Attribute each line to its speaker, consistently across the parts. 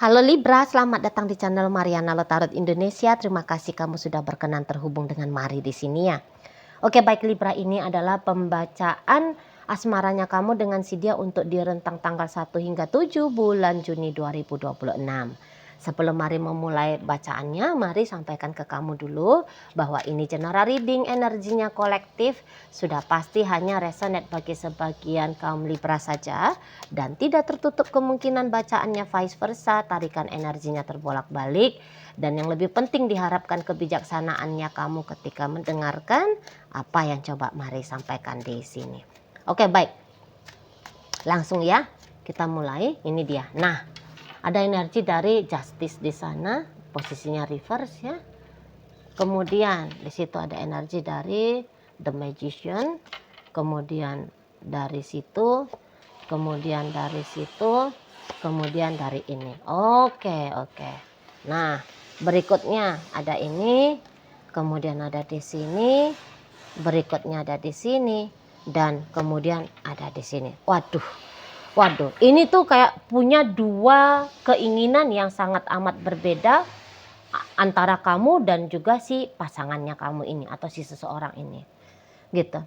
Speaker 1: Halo Libra, selamat datang di channel Mariana Lotarot Indonesia. Terima kasih kamu sudah berkenan terhubung dengan Mari di sini ya. Oke, baik Libra, ini adalah pembacaan asmaranya kamu dengan si dia untuk di rentang tanggal 1 hingga 7 bulan Juni 2026. Sebelum Mari memulai bacaannya, Mari sampaikan ke kamu dulu bahwa ini general reading, energinya kolektif, sudah pasti hanya resonate bagi sebagian kaum Libra saja dan tidak tertutup kemungkinan bacaannya vice versa, tarikan energinya terbolak-balik, dan yang lebih penting diharapkan kebijaksanaannya kamu ketika mendengarkan apa yang coba Mari sampaikan di sini. Oke, baik. Langsung ya, kita mulai. Ini dia. Nah, ada energi dari Justice di sana, posisinya reverse ya. Kemudian di situ ada energi dari The Magician, kemudian dari situ, kemudian dari situ, kemudian dari ini. Oke. Nah, berikutnya ada ini, kemudian ada di sini, berikutnya ada di sini, dan kemudian ada di sini. Waduh, ini tuh kayak punya dua keinginan yang sangat amat berbeda antara kamu dan juga si pasangannya kamu ini atau si seseorang ini, gitu.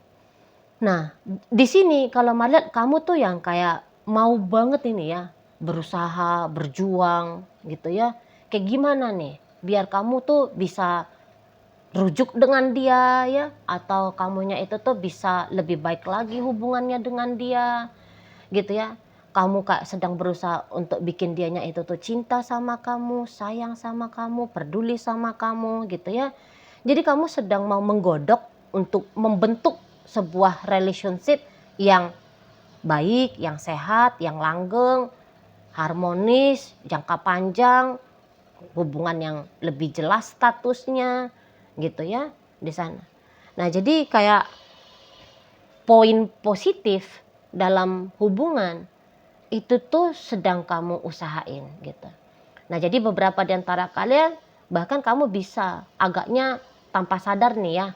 Speaker 1: Nah, di sini kalau melihat kamu tuh yang kayak mau banget ini ya, berusaha, berjuang, gitu ya. Kayak gimana nih, biar kamu tuh bisa rujuk dengan dia ya, atau kamunya itu tuh bisa lebih baik lagi hubungannya dengan dia. Gitu ya, kamu kayak sedang berusaha untuk bikin dianya itu tuh cinta sama kamu, sayang sama kamu, peduli sama kamu gitu ya. Jadi kamu sedang mau menggodok untuk membentuk sebuah relationship yang baik, yang sehat, yang langgeng, harmonis, jangka panjang, hubungan yang lebih jelas statusnya gitu ya di sana. Nah, jadi kayak poin positif dalam hubungan itu tuh sedang kamu usahain gitu. Nah, jadi beberapa di antara kalian bahkan kamu bisa agaknya tanpa sadar nih ya,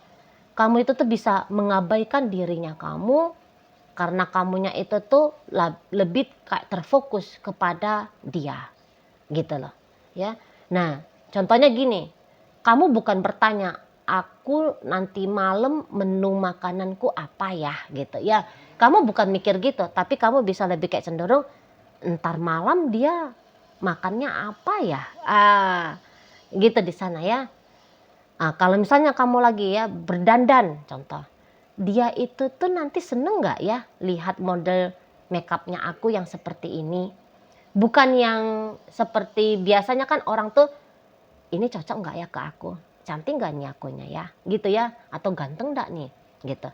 Speaker 1: kamu itu tuh bisa mengabaikan dirinya kamu karena kamunya itu tuh lebih kayak terfokus kepada dia gitu loh ya. Nah, contohnya gini, kamu bukan bertanya aku nanti malam menu makananku apa ya gitu ya, kamu bukan mikir gitu, tapi kamu bisa lebih kayak cenderung ntar malam dia makannya apa ya, gitu di sana ya. Kalau misalnya kamu lagi ya berdandan contoh, dia itu tuh nanti seneng nggak ya lihat model makeupnya aku yang seperti ini, bukan yang seperti biasanya kan orang tuh ini cocok nggak ya ke aku, cantik nggak nih akunya ya gitu ya, atau ganteng nggak nih gitu.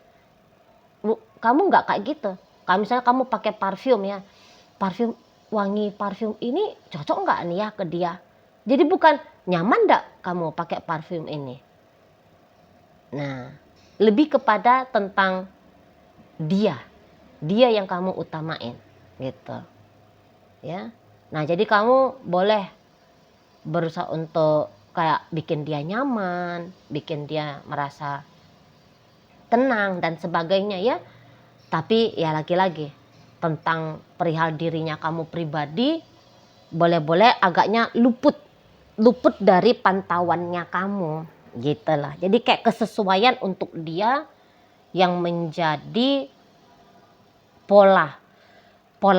Speaker 1: Kamu nggak kayak gitu. Kalau misalnya kamu pakai parfum ya, parfum wangi parfum ini cocok nggak nih ya ke dia. Jadi bukan nyaman nggak kamu pakai parfum ini. Nah, lebih kepada tentang dia yang kamu utamain gitu ya. Nah, jadi kamu boleh berusaha untuk kayak bikin dia nyaman, bikin dia merasa tenang dan sebagainya ya. Tapi ya lagi-lagi tentang perihal dirinya kamu pribadi boleh-boleh agaknya luput dari pantauannya kamu gitu lah. Jadi kayak kesesuaian untuk dia yang menjadi pola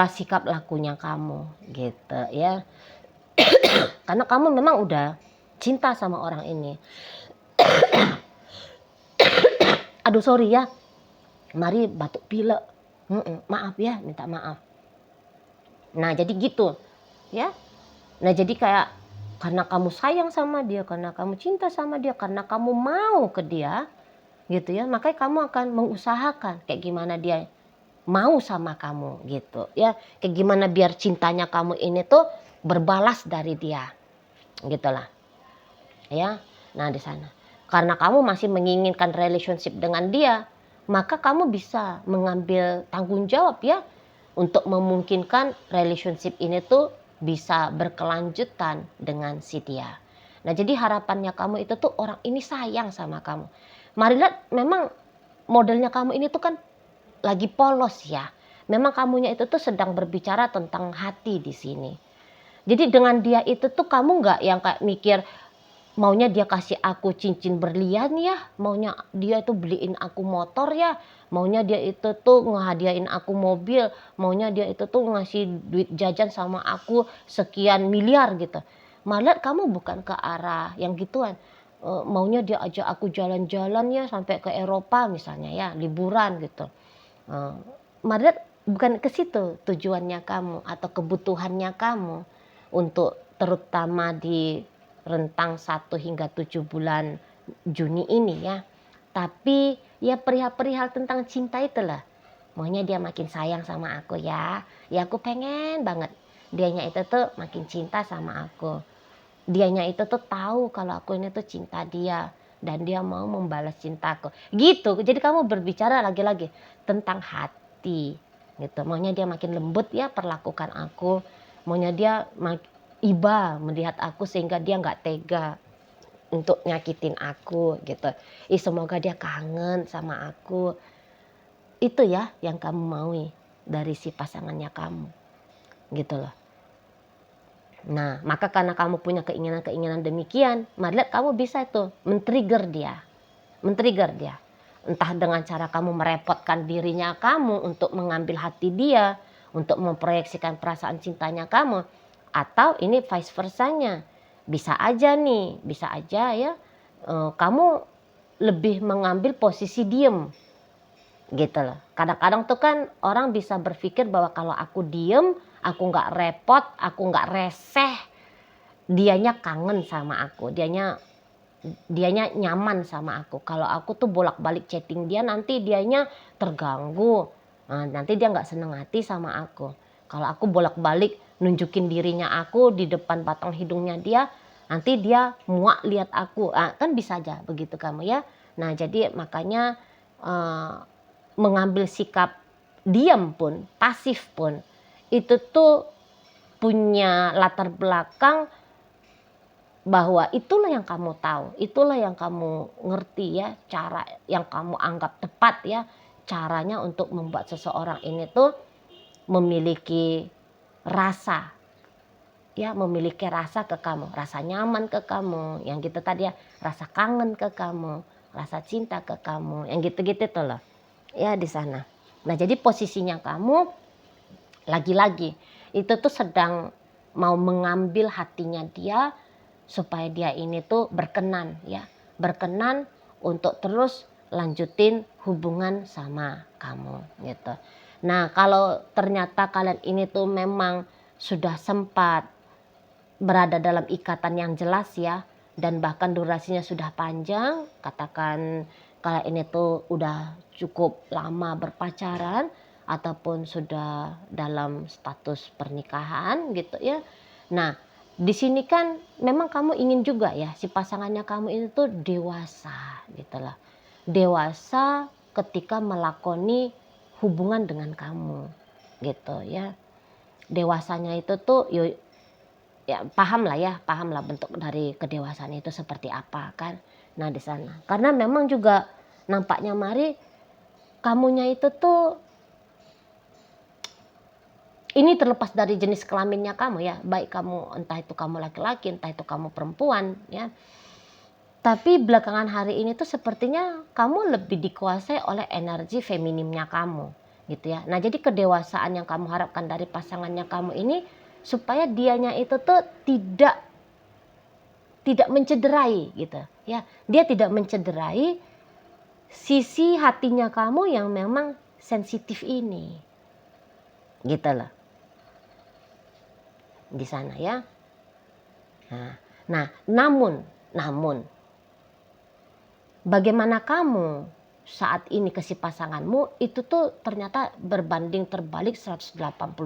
Speaker 1: sikap lakunya kamu gitu ya. Karena kamu memang udah cinta sama orang ini. Aduh sorry ya, Mari batuk pilek. Maaf ya, minta maaf. Nah jadi gitu ya. Nah jadi kayak karena kamu sayang sama dia, karena kamu cinta sama dia, karena kamu mau ke dia gitu ya, makanya kamu akan mengusahakan kayak gimana dia mau sama kamu gitu ya, kayak gimana biar cintanya kamu ini tuh berbalas dari dia gitulah ya. Nah di sana karena kamu masih menginginkan relationship dengan dia, maka kamu bisa mengambil tanggung jawab ya untuk memungkinkan relationship ini tuh bisa berkelanjutan dengan si dia. Nah jadi harapannya kamu itu tuh orang ini sayang sama kamu. Mari lihat memang modelnya kamu ini tuh kan lagi polos ya. Memang kamunya itu tuh sedang berbicara tentang hati di sini. Jadi dengan dia itu tuh kamu nggak yang kayak mikir maunya dia kasih aku cincin berlian ya, maunya dia itu beliin aku motor ya, maunya dia itu tuh ngehadiahin aku mobil, maunya dia itu tuh ngasih duit jajan sama aku sekian miliar gitu. Malah kamu bukan ke arah yang gituan. Maunya dia ajak aku jalan-jalan ya sampai ke Eropa misalnya ya, liburan gitu. Malah bukan ke situ tujuannya kamu atau kebutuhannya kamu untuk terutama di rentang 1 hingga 7 bulan Juni ini ya. Tapi ya perihal-perihal tentang cinta itulah. Maunya dia makin sayang sama aku ya. Ya aku pengen banget dianya itu tuh makin cinta sama aku. Dianya itu tuh tahu kalau aku ini tuh cinta dia dan dia mau membalas cintaku. Gitu. Jadi kamu berbicara lagi-lagi tentang hati gitu. Maunya dia makin lembut ya perlakukan aku. Maunya dia iba melihat aku sehingga dia nggak tega untuk nyakitin aku gitu. Semoga dia kangen sama aku. Itu ya yang kamu maui dari si pasangannya kamu gitu loh. Nah, maka karena kamu punya keinginan-keinginan demikian, Madlet kamu bisa tuh men-trigger dia. Men-trigger dia. Entah dengan cara kamu merepotkan dirinya kamu untuk mengambil hati dia, untuk memproyeksikan perasaan cintanya kamu, atau ini vice versanya. Bisa aja nih, bisa aja ya, kamu lebih mengambil posisi diem gitu loh. Kadang-kadang tuh kan orang bisa berpikir bahwa kalau aku diem, aku nggak repot, aku nggak reseh, dianya kangen sama aku, dianya nyaman sama aku. Kalau aku tuh bolak-balik chatting dia, nanti dianya terganggu, nanti dia nggak seneng hati sama aku. Kalau aku bolak-balik nunjukin dirinya aku di depan batang hidungnya dia, nanti dia muak lihat aku. Kan bisa aja begitu kamu ya. Nah jadi makanya mengambil sikap diam pun, pasif pun, itu tuh punya latar belakang bahwa itulah yang kamu tahu, itulah yang kamu ngerti ya, cara yang kamu anggap tepat ya, caranya untuk membuat seseorang ini tuh memiliki rasa, ya memiliki rasa ke kamu, rasa nyaman ke kamu, yang gitu tadi ya, rasa kangen ke kamu, rasa cinta ke kamu, yang gitu-gitu tuh loh, ya di sana. Nah jadi posisinya kamu lagi-lagi itu tuh sedang mau mengambil hatinya dia supaya dia ini tuh berkenan ya, berkenan untuk terus lanjutin hubungan sama kamu gitu. Nah kalau ternyata kalian ini tuh memang sudah sempat berada dalam ikatan yang jelas ya, dan bahkan durasinya sudah panjang, katakan kalian ini tuh udah cukup lama berpacaran ataupun sudah dalam status pernikahan gitu ya. Nah, di sini kan memang kamu ingin juga ya si pasangannya kamu ini tuh dewasa gitu lah. Dewasa ketika melakoni hubungan dengan kamu gitu ya. Dewasanya itu tuh ya paham lah bentuk dari kedewasaan itu seperti apa kan. Nah di sana karena memang juga nampaknya Mari kamunya itu tuh ini terlepas dari jenis kelaminnya kamu ya, baik kamu entah itu kamu laki-laki entah itu kamu perempuan ya, tapi belakangan hari ini tuh sepertinya kamu lebih dikuasai oleh energi feminimnya kamu gitu ya. Nah jadi kedewasaan yang kamu harapkan dari pasangannya kamu ini supaya dianya itu tuh tidak mencederai gitu ya, dia tidak mencederai sisi hatinya kamu yang memang sensitif ini gitu loh di sana ya. Nah namun bagaimana kamu saat ini ke si pasanganmu itu tuh ternyata berbanding terbalik 180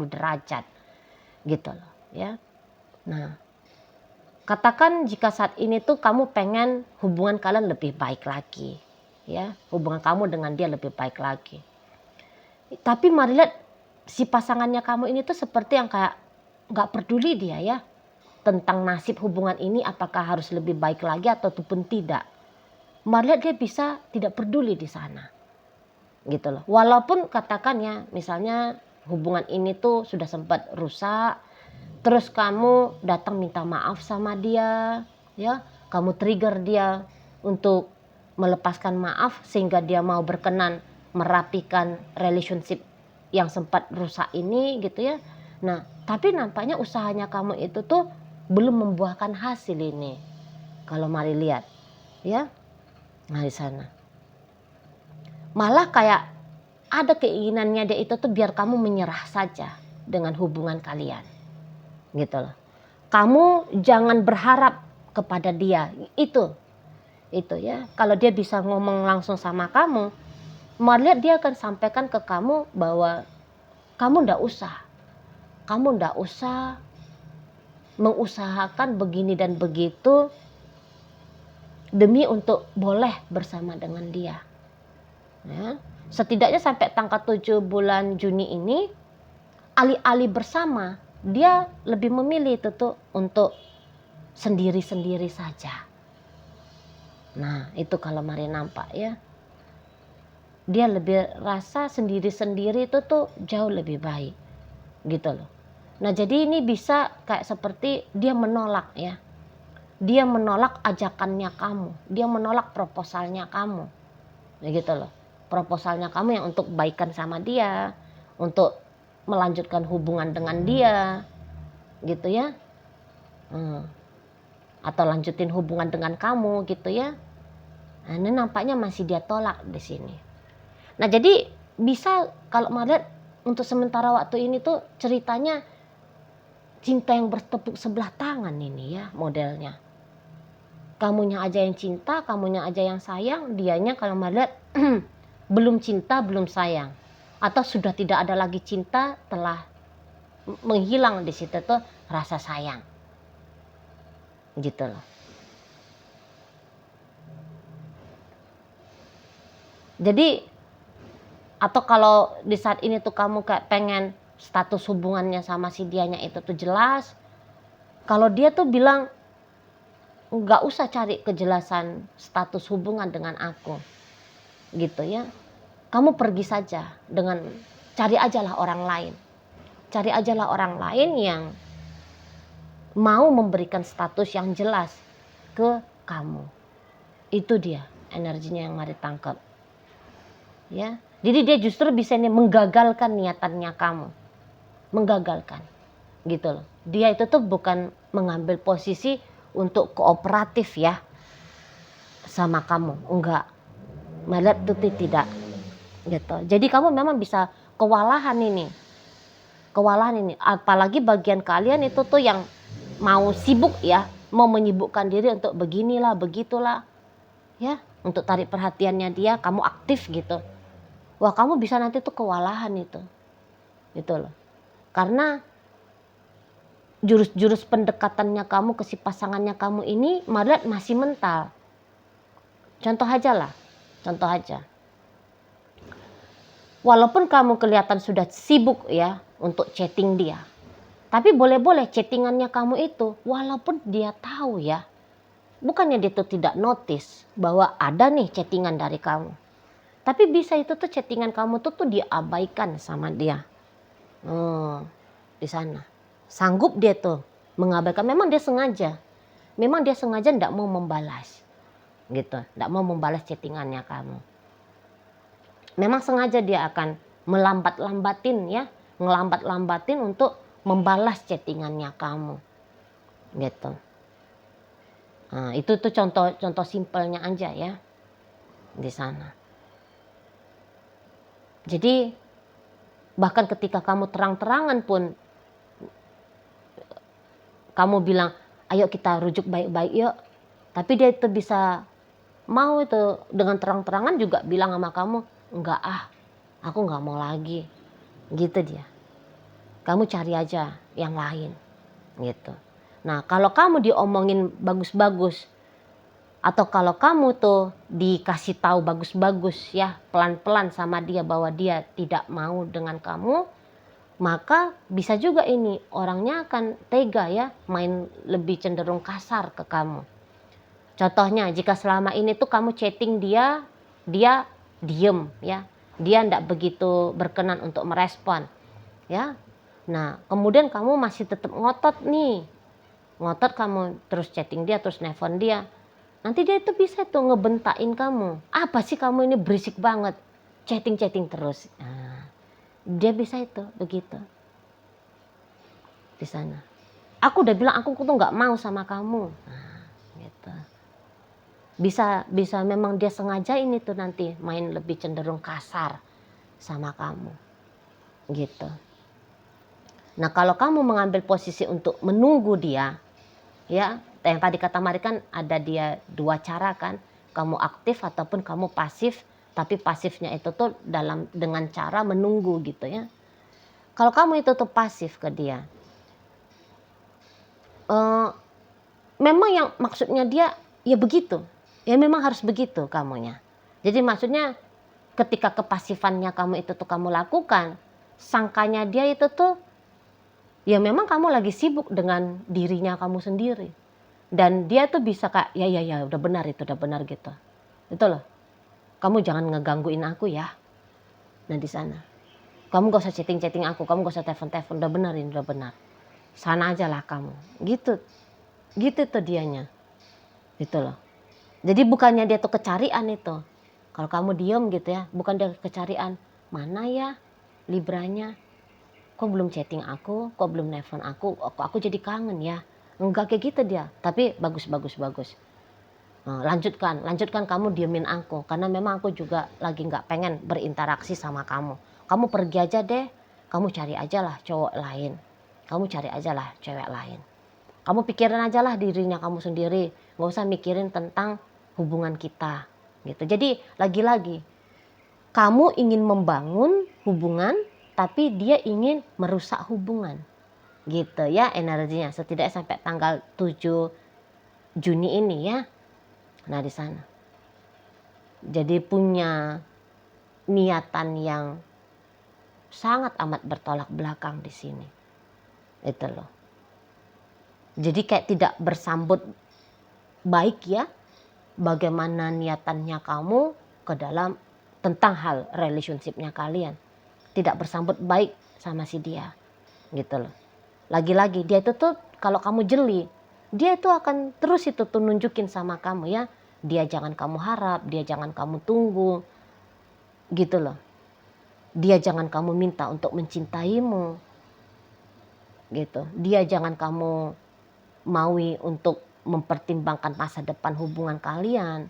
Speaker 1: derajat gitu loh ya. Nah katakan jika saat ini tuh kamu pengen hubungan kalian lebih baik lagi ya, hubungan kamu dengan dia lebih baik lagi, tapi mari lihat si pasangannya kamu ini tuh seperti yang kayak nggak peduli dia ya tentang nasib hubungan ini, apakah harus lebih baik lagi ataupun tidak. Mari lihat dia bisa tidak peduli di sana gitu loh. Walaupun katakan ya misalnya hubungan ini tuh sudah sempat rusak, terus kamu datang minta maaf sama dia, ya, kamu trigger dia untuk melepaskan maaf sehingga dia mau berkenan merapikan relationship yang sempat rusak ini gitu ya. Nah, tapi nampaknya usahanya kamu itu tuh belum membuahkan hasil ini. Kalau mari lihat, ya. Nah, di sana. Malah kayak ada keinginannya dia itu tuh biar kamu menyerah saja dengan hubungan kalian. Gitu loh. Kamu jangan berharap kepada dia. Itu ya. Kalau dia bisa ngomong langsung sama kamu, melihat dia akan sampaikan ke kamu bahwa kamu ndak usah mengusahakan begini dan begitu demi untuk boleh bersama dengan dia. Ya. Setidaknya sampai tanggal 7 bulan Juni ini, alih-alih bersama, dia lebih memilih itu tuh untuk sendiri-sendiri saja. Nah, itu kalau mari nampak ya. Dia lebih rasa sendiri-sendiri itu tuh jauh lebih baik. Gitu loh. Nah, jadi ini bisa kayak seperti dia menolak ya. Dia menolak ajakannya kamu, dia menolak proposalnya kamu. Ya gitu loh. Proposalnya kamu yang untuk baikan sama dia, untuk melanjutkan hubungan dengan dia. Gitu ya. Atau lanjutin hubungan dengan kamu gitu ya. Nah, ini nampaknya masih dia tolak di sini. Nah, jadi bisa kalau melihat untuk sementara waktu ini tuh ceritanya cinta yang bertepuk sebelah tangan ini ya modelnya. Kamunya aja yang cinta, kamunya aja yang sayang, dianya kalau melihat belum cinta, belum sayang. Atau sudah tidak ada lagi cinta, telah menghilang di situ tuh rasa sayang. Gitu loh. Jadi atau kalau di saat ini tuh kamu kayak pengen status hubungannya sama si dianya itu tuh jelas, kalau dia tuh bilang nggak usah cari kejelasan status hubungan dengan aku, gitu ya. Kamu pergi saja dengan cari ajalah orang lain yang mau memberikan status yang jelas ke kamu. Itu dia energinya yang mari tangkap. Ya, jadi dia justru bisa menggagalkan niatannya kamu, menggagalkan, gitu loh. Dia itu tuh bukan mengambil posisi untuk kooperatif ya sama kamu, enggak, malah itu tidak, gitu. Jadi kamu memang bisa kewalahan ini, apalagi bagian kalian itu tuh yang mau sibuk ya, mau menyibukkan diri untuk beginilah, begitulah, ya, untuk tarik perhatiannya dia, kamu aktif gitu. Wah, kamu bisa nanti tuh kewalahan itu, gitu loh. Karena jurus-jurus pendekatannya kamu ke si pasangannya kamu ini malah masih mental. Contoh aja. Walaupun kamu kelihatan sudah sibuk ya untuk chatting dia, tapi boleh-boleh chattingannya kamu itu, walaupun dia tahu ya, bukannya dia tuh tidak notice bahwa ada nih chattingan dari kamu, tapi bisa itu tuh chattingan kamu tuh diabaikan sama dia. Di sana sanggup dia tuh mengabaikan, memang dia sengaja tidak mau membalas gitu, tidak mau membalas chattingannya kamu. Memang sengaja dia akan melambat-lambatin untuk membalas chattingannya kamu gitu. Nah, itu tuh contoh simpelnya aja ya di sana. Jadi bahkan ketika kamu terang-terangan pun kamu bilang, ayo kita rujuk baik-baik yuk. Tapi dia itu bisa mau itu dengan terang-terangan juga bilang sama kamu, enggak aku enggak mau lagi. Gitu dia. Kamu cari aja yang lain. Gitu. Nah, kalau kamu diomongin bagus-bagus, atau kalau kamu tuh dikasih tahu bagus-bagus ya, pelan-pelan sama dia bahwa dia tidak mau dengan kamu, maka bisa juga ini orangnya akan tega ya, main lebih cenderung kasar ke kamu. Contohnya jika selama ini tuh kamu chatting dia diem ya, dia tidak begitu berkenan untuk merespon ya. Nah, kemudian kamu masih tetap ngotot nih. Ngotot kamu terus chatting dia, terus nelfon dia. Nanti dia itu bisa tuh ngebentain kamu. Apa sih kamu ini berisik banget. Chatting-chatting terus. Nah, dia bisa itu begitu. Di sana. Aku udah bilang aku tuh nggak mau sama kamu. Nah, gitu. Bisa memang dia sengaja ini tuh nanti main lebih cenderung kasar sama kamu. Gitu. Nah, kalau kamu mengambil posisi untuk menunggu dia, ya, yang tadi kata Mari kan ada dia dua cara kan, kamu aktif ataupun kamu pasif, tapi pasifnya itu tuh dengan cara menunggu gitu ya. Kalau kamu itu tuh pasif ke dia, memang yang maksudnya dia ya begitu, ya memang harus begitu kamunya. Jadi maksudnya ketika kepasifannya kamu itu tuh kamu lakukan, sangkanya dia itu tuh ya memang kamu lagi sibuk dengan dirinya kamu sendiri. Dan dia tuh bisa kayak ya udah benar gitu. Itu loh. Kamu jangan ngegangguin aku ya. Nah di sana. Kamu gak usah chatting aku, kamu gak usah telepon, udah benar ini udah benar. Sana aja lah kamu. Gitu. Gitu tuh dianya. Gitu loh. Jadi bukannya dia tuh kecarian itu. Kalau kamu diem gitu ya, bukan dia kecarian. Mana ya Libranya? Kok belum chatting aku, kok belum nelfon aku, kok aku jadi kangen ya. Enggak kayak gitu dia, tapi bagus. Nah, lanjutkan kamu diemin aku, karena memang aku juga lagi nggak pengen berinteraksi sama kamu. Kamu pergi aja deh, kamu cari aja lah cowok lain, kamu cari aja lah cewek lain. Kamu pikirin aja lah dirinya kamu sendiri, nggak usah mikirin tentang hubungan kita, gitu. Jadi lagi-lagi, kamu ingin membangun hubungan, tapi dia ingin merusak hubungan. Gitu ya energinya, setidaknya sampai tanggal 7 Juni ini ya. Nah di sana. Jadi punya niatan yang sangat amat bertolak belakang di sini. Itu loh. Jadi kayak tidak bersambut baik ya. Bagaimana niatannya kamu ke dalam tentang hal relationship-nya kalian. Tidak bersambut baik sama si dia. Gitu loh. Lagi-lagi dia itu tuh kalau kamu jeli, dia itu akan terus itu tuh nunjukin sama kamu ya. Dia jangan kamu harap, dia jangan kamu tunggu. Gitu loh. Dia jangan kamu minta untuk mencintaimu. Gitu. Dia jangan kamu maui untuk mempertimbangkan masa depan hubungan kalian.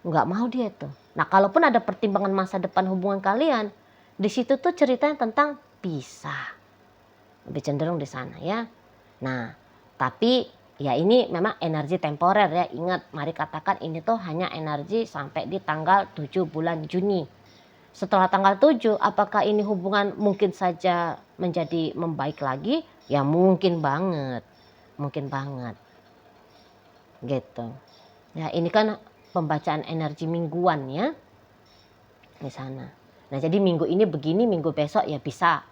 Speaker 1: Nggak mau dia tuh. Nah, kalaupun ada pertimbangan masa depan hubungan kalian, di situ tuh ceritanya tentang pisah. Lebih cenderung di sana ya. Nah, tapi ya ini memang energi temporer ya. Ingat, Mari katakan ini tuh hanya energi sampai di tanggal 7 bulan Juni. Setelah tanggal 7, apakah ini hubungan mungkin saja menjadi membaik lagi? Ya mungkin banget. Mungkin banget. Gitu. Ya ini kan pembacaan energi mingguan ya. Di sana. Nah, jadi minggu ini begini, minggu besok ya bisa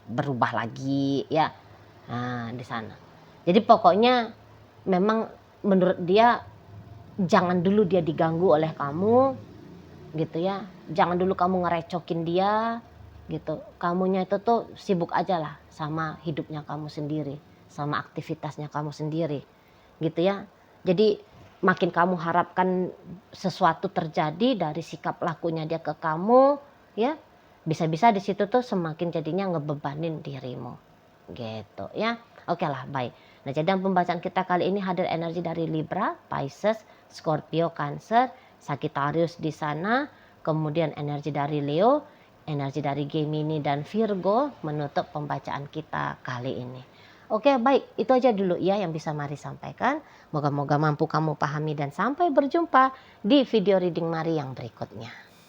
Speaker 1: berubah lagi ya. Nah, di sana. Jadi pokoknya memang menurut dia jangan dulu dia diganggu oleh kamu gitu ya. Jangan dulu kamu ngerecokin dia gitu. Kamunya itu tuh sibuk aja lah sama hidupnya kamu sendiri, sama aktivitasnya kamu sendiri gitu ya. Jadi makin kamu harapkan sesuatu terjadi dari sikap lakunya dia ke kamu ya, bisa-bisa di situ tuh semakin jadinya ngebebanin dirimu gitu ya. Oke lah, baik. Nah, jadi dalam pembacaan kita kali ini hadir energi dari Libra, Pisces, Scorpio, Cancer, Sagittarius di sana, kemudian energi dari Leo, energi dari Gemini dan Virgo menutup pembacaan kita kali ini. Oke, baik, itu aja dulu ya yang bisa Mari sampaikan. Moga-moga mampu kamu pahami dan sampai berjumpa di video reading Mari yang berikutnya.